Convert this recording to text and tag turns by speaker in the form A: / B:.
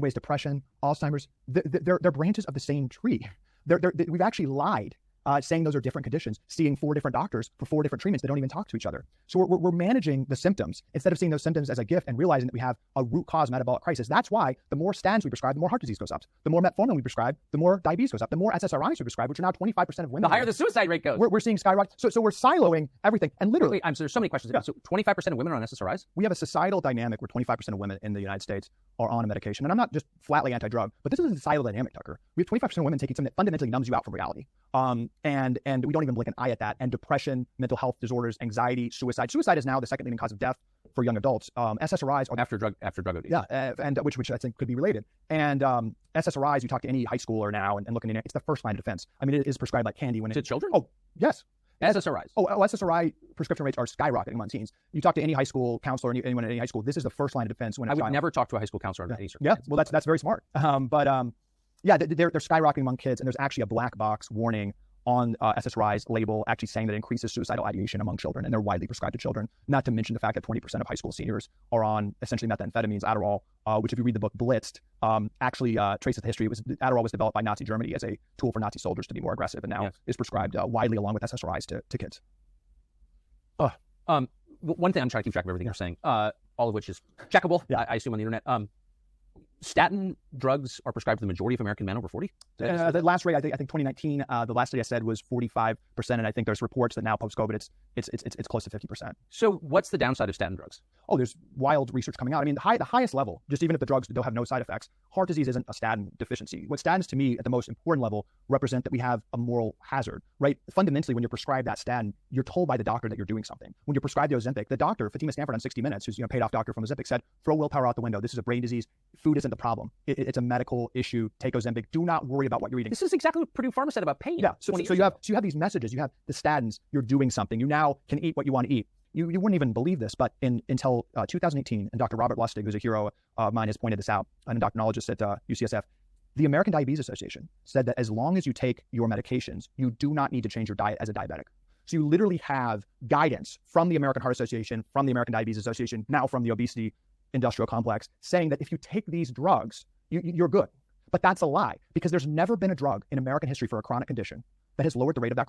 A: ways, depression, Alzheimer's, they're branches of the same tree. We've actually lied, saying those are different conditions, seeing 4 different doctors for 4 different treatments that don't even talk to each other. So we're managing the symptoms instead of seeing those symptoms as a gift and realizing that we have a root cause metabolic crisis. That's why the more statins we prescribe, the more heart disease goes up. The more metformin we prescribe, the more diabetes goes up. The more SSRIs we prescribe, which are now 25% of women.
B: The higher the suicide rate goes.
A: We're seeing skyrocket. So we're siloing everything. And literally,
B: there's so many questions. Yeah. So 25% of women are on SSRIs?
A: We have a societal dynamic where 25% of women in the United States are on a medication. And I'm not just flatly anti-drug, but this is a societal dynamic, Tucker. We have 25% of women taking something that fundamentally numbs you out from reality. And we don't even blink an eye at that. And depression, mental health disorders, anxiety, suicide. Suicide is now the second leading cause of death for young adults. SSRIs are
B: after drug abuse.
A: Yeah, and which I think could be related. And SSRIs, you talk to any high schooler now and looking at it, it's the first line of defense. I mean, it is prescribed like candy when
B: to children.
A: Oh, yes.
B: SSRIs.
A: SSRI prescription rates are skyrocketing among teens. You talk to any high school counselor, anyone at any high school, this is the first line of defense. When
B: I would never talk to a high school counselor about any
A: circumstance. Yeah, well, that's very smart. Yeah, they're skyrocketing among kids, and there's actually a black box warning on SSRI's label actually saying that it increases suicidal ideation among children, and they're widely prescribed to children. Not to mention the fact that 20% of high school seniors are on essentially methamphetamines, Adderall, which if you read the book Blitzed, actually traces the history. Adderall was developed by Nazi Germany as a tool for Nazi soldiers to be more aggressive, and now is prescribed widely along with SSRIs to kids.
B: One thing I'm trying to keep track of everything you're saying, all of which is checkable, I assume, on the internet. Statin drugs are prescribed to the majority of American men over 40?
A: The last rate, I think 2019, the last study I said was 45%, and I think there's reports that now post-COVID it's close to 50%.
B: So what's the downside of statin drugs?
A: Oh, there's wild research coming out. I mean, the highest level, just even if the drugs don't have no side effects, heart disease isn't a statin deficiency. What statins, to me, at the most important level, represent that we have a moral hazard, right? Fundamentally, when you're prescribed that statin, you're told by the doctor that you're doing something. When you're prescribed the Ozempic, the doctor, Fatima Stanford on 60 Minutes, who's paid off doctor from Ozempic, said, throw willpower out the window. This is a brain disease. Food isn't the problem. It's a medical issue. Take Ozempic. Do not worry about what you're eating.
B: This is exactly what Purdue Pharma said about pain.
A: Yeah. So you have these messages. You have the statins. You're doing something. You now can eat what you want to eat. You wouldn't even believe this, but until 2018, and Dr. Robert Lustig, who's a hero of mine, has pointed this out, an endocrinologist at UCSF, the American Diabetes Association said that as long as you take your medications, you do not need to change your diet as a diabetic. So you literally have guidance from the American Heart Association, from the American Diabetes Association, now from the obesity industrial complex, saying that if you take these drugs, you're good. But that's a lie, because there's never been a drug in American history for a chronic condition that has lowered the rate of that chronic